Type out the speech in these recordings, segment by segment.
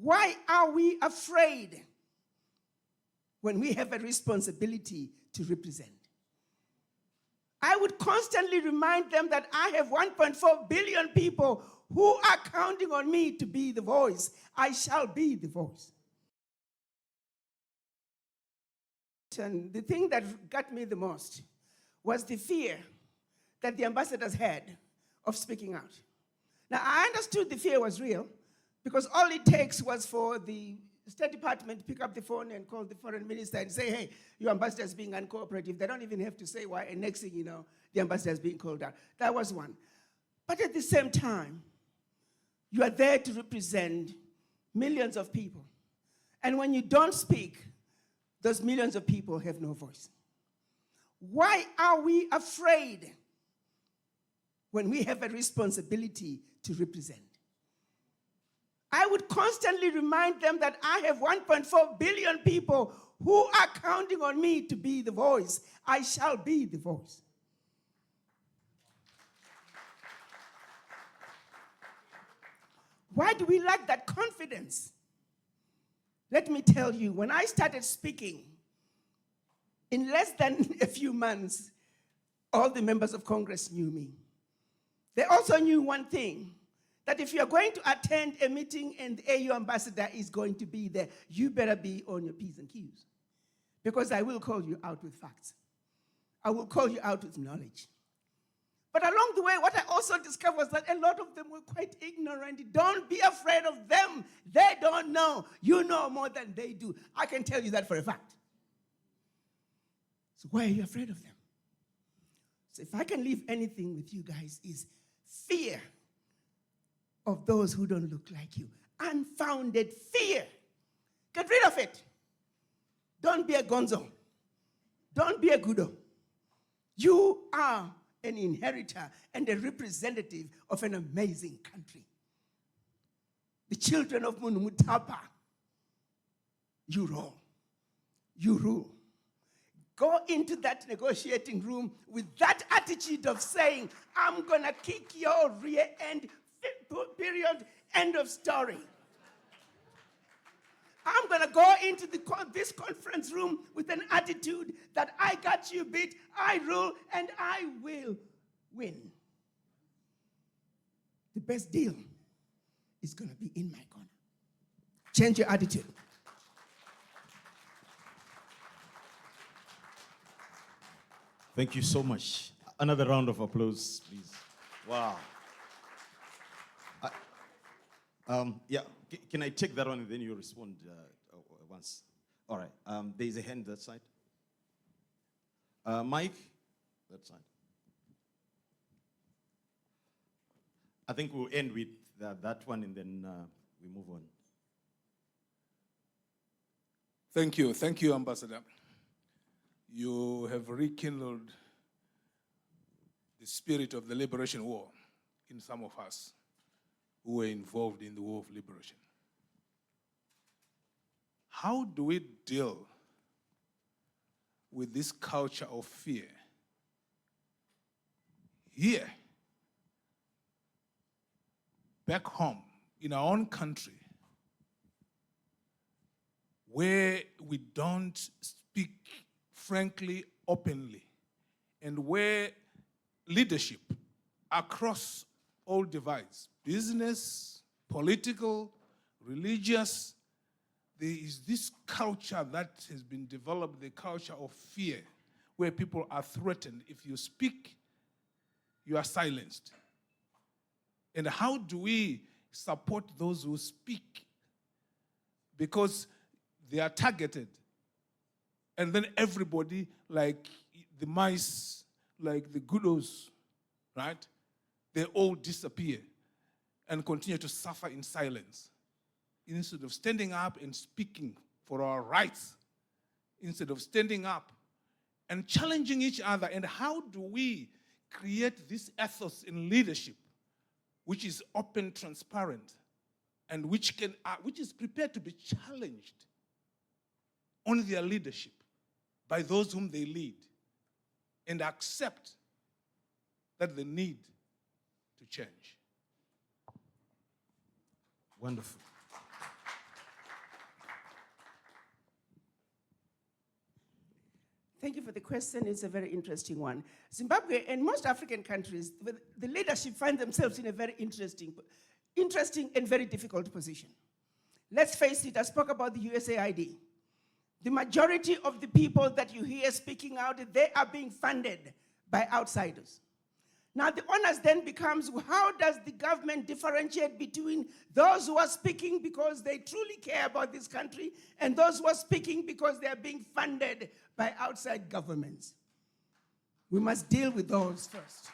Why are we afraid when we have a responsibility to represent? I would constantly remind them that I have 1.4 billion people who are counting on me to be the voice. I shall be the voice. And the thing that got me the most was the fear that the ambassadors had of speaking out. Now, I understood the fear was real because all it takes was for the State Department to pick up the phone and call the foreign minister and say, hey, your ambassador is being uncooperative. They don't even have to say why, and next thing you know, the ambassador is being called out. That was one. But at the same time, you are there to represent millions of people. And when you don't speak, those millions of people have no voice. Why are we afraid when we have a responsibility to represent? I would constantly remind them that I have 1.4 billion people who are counting on me to be the voice. I shall be the voice. Why do we lack that confidence? Let me tell you, when I started speaking, in less than a few months, all the members of Congress knew me. They also knew one thing, that if you're going to attend a meeting and the AU ambassador is going to be there, you better be on your P's and Q's. Because I will call you out with facts. I will call you out with knowledge. But along the way, what I also discovered was that a lot of them were quite ignorant. Don't be afraid of them. They don't know. You know more than they do. I can tell you that for a fact. So why are you afraid of them? So if I can leave anything with you guys is fear of those who don't look like you. Unfounded fear. Get rid of it. Don't be a gonzo. Don't be a gudo. You are an inheritor and a representative of an amazing country. The children of Munumutapa, you rule. You rule. Go into that negotiating room with that attitude of saying, I'm going to kick your rear end, period, end of story. I'm going to go into this conference room with an attitude that I got you beat, I rule, and I will win. The best deal is going to be in my corner. Change your attitude. Thank you so much. Another round of applause, please. Wow. Yeah, can I take that one and then you respond once? All right, there's a hand that side. Mike, that side. I think we'll end with that one and then we move on. Thank you, Ambassador. You have rekindled the spirit of the liberation war in some of us who were involved in the war of liberation. How do we deal with this culture of fear here, back home, in our own country, where we don't speak frankly, openly, and where leadership across all divides, business, political, religious, there is this culture that has been developed, the culture of fear, where people are threatened. If you speak, you are silenced. And how do we support those who speak? Because they are targeted. And then everybody, like the mice, like the goodos, right? They all disappear and continue to suffer in silence. Instead of standing up and speaking for our rights, instead of standing up and challenging each other, and how do we create this ethos in leadership, which is open, transparent, and which is prepared to be challenged on their leadership by those whom they lead, and accept that they need to change. Wonderful. Thank you for the question. It's a very interesting one. Zimbabwe and most African countries, the leadership find themselves in a very interesting and very difficult position. Let's face it, I spoke about the USAID. The majority of the people that you hear speaking out, they are being funded by outsiders. Now the onus then becomes, how does the government differentiate between those who are speaking because they truly care about this country and those who are speaking because they are being funded by outside governments? We must deal with those first.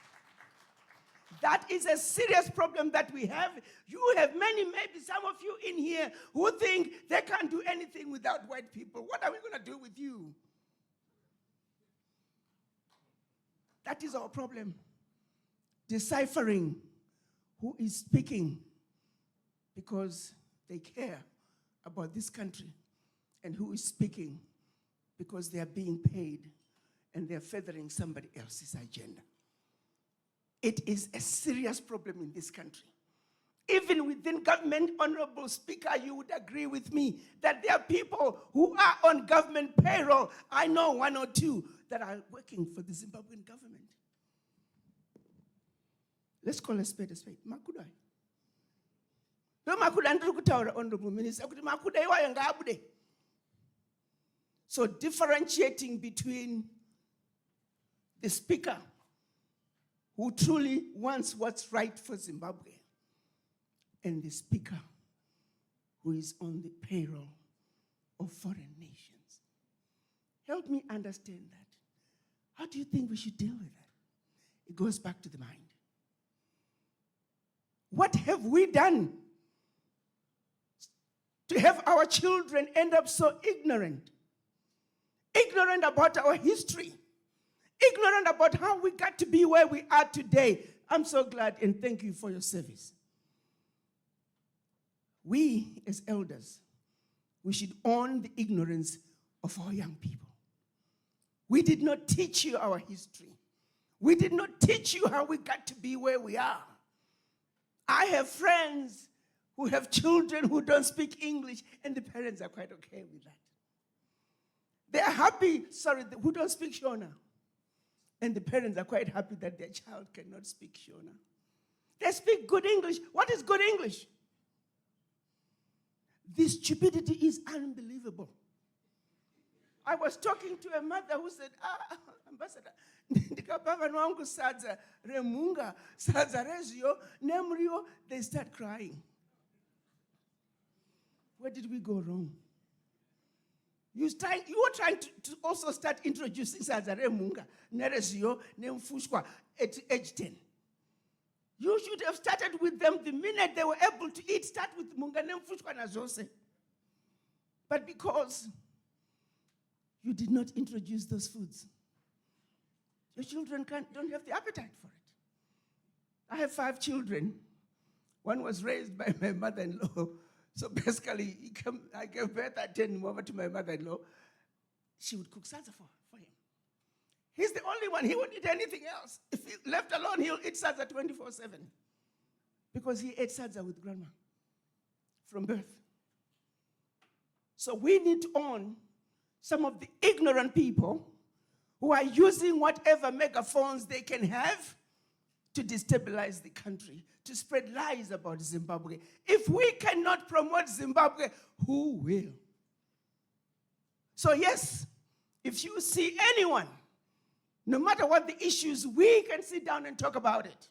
That is a serious problem that we have. You have many, maybe some of you in here, who think they can't do anything without white people. What are we going to do with you? That is our problem. Deciphering who is speaking because they care about this country and who is speaking because they are being paid and they're furthering somebody else's agenda. It is a serious problem in this country. Even within government, Honorable Speaker, you would agree with me that there are people who are on government payroll. I know one or two that are working for the Zimbabwean government. Let's call a spade a spade. Makudai. No makuda ndiri kutaura, Honorable Minister, kuti makuda iwayo ngaabude. So differentiating between the speaker who truly wants what's right for Zimbabwe and the speaker who is on the payroll of foreign nations. Help me understand that. How do you think we should deal with that? It goes back to the mind. What have we done to have our children end up so ignorant? Ignorant about our history. Ignorant about how we got to be where we are today. I'm so glad and thank you for your service. We, as elders, we should own the ignorance of our young people. We did not teach you our history. We did not teach you how we got to be where we are. I have friends who have children who don't speak English, and the parents are quite okay with that. They are happy, who don't speak Shona. And the parents are quite happy that their child cannot speak Shona. They speak good English. What is good English? This stupidity is unbelievable. I was talking to a mother who said, Ambassador, they start crying. Where did we go wrong? You were trying to also start introducing Sazare Munga, Nerezio, Nemfushwa at age 10. You should have started with them the minute they were able to eat. Start with Munga, Nemfushwa, Nazose. But because you did not introduce those foods, your children don't have the appetite for it. I have 5 children. One was raised by my mother-in-law. So basically, I gave birth, I turned him over to my mother-in-law. She would cook salsa for him. He's the only one. He won't eat anything else. If he's left alone, he'll eat salsa 24/7. Because he ate salsa with grandma from birth. So we need to own some of the ignorant people who are using whatever megaphones they can have to destabilize the country, to spread lies about Zimbabwe. If we cannot promote Zimbabwe, who will? So yes, if you see anyone, no matter what the issues, we can sit down and talk about it.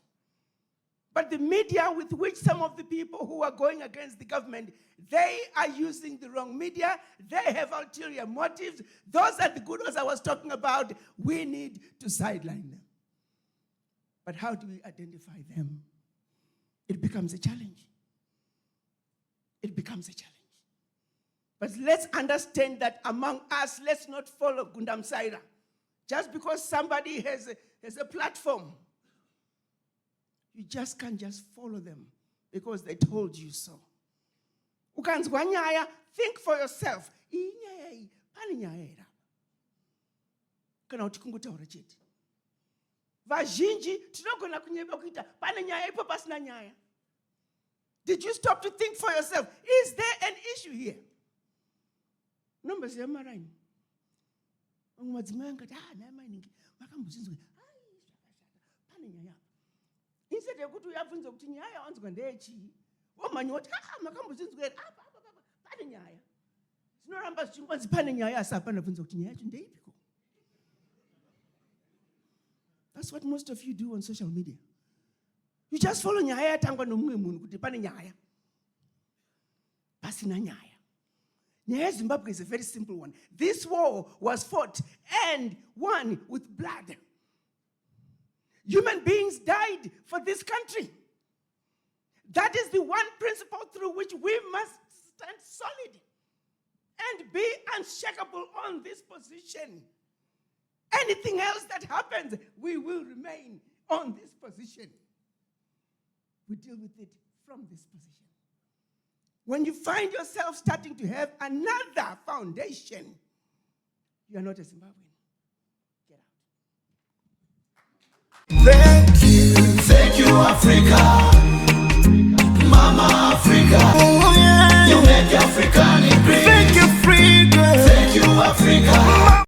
But the media with which some of the people who are going against the government, they are using the wrong media. They have ulterior motives. Those are the good ones I was talking about. We need to sideline them. But how do we identify them? It becomes a challenge. It becomes a challenge. But let's understand that among us, let's not follow Gundam Saira. Just because somebody has a platform, you just can't just follow them because they told you so. Ukanzwa nyaya, think for yourself. Iyi nyaya iyi, pani nyaya era. Kana kuti kungutaura chete. Vazhinji tinogona kunyeba kuita pane nyaya ipo pasina nyaya. Did you stop to think for yourself? Is there an issue here? Numbers yamaraini. madzimai angati naye mainingi makambozvinzwa pane nyaya instead yekuti uyabvunza kuti nyaya yawanzwa ndeyechii womhanya kuti makambozvinzwa here apa pane nyaya zinoramba zvichingonzi pane nyaya asi hapana bvunza kuti nyaya yacho ndeipiko. That's what most of you do on social media. You just follow nyaya yatangwa nomumwe munhu kuti pane nyaya pasina nyaya. Nyaya Zimbabwe is a very simple one. This war was fought and won with blood. Human beings died for this country. That is the one principle through which we must stand solid and be unshakable on this position. Anything else that happens, we will remain on this position. We deal with it from this position. When you find yourself starting to have another foundation, you are not a Zimbabwean. Get out. Thank you, Africa.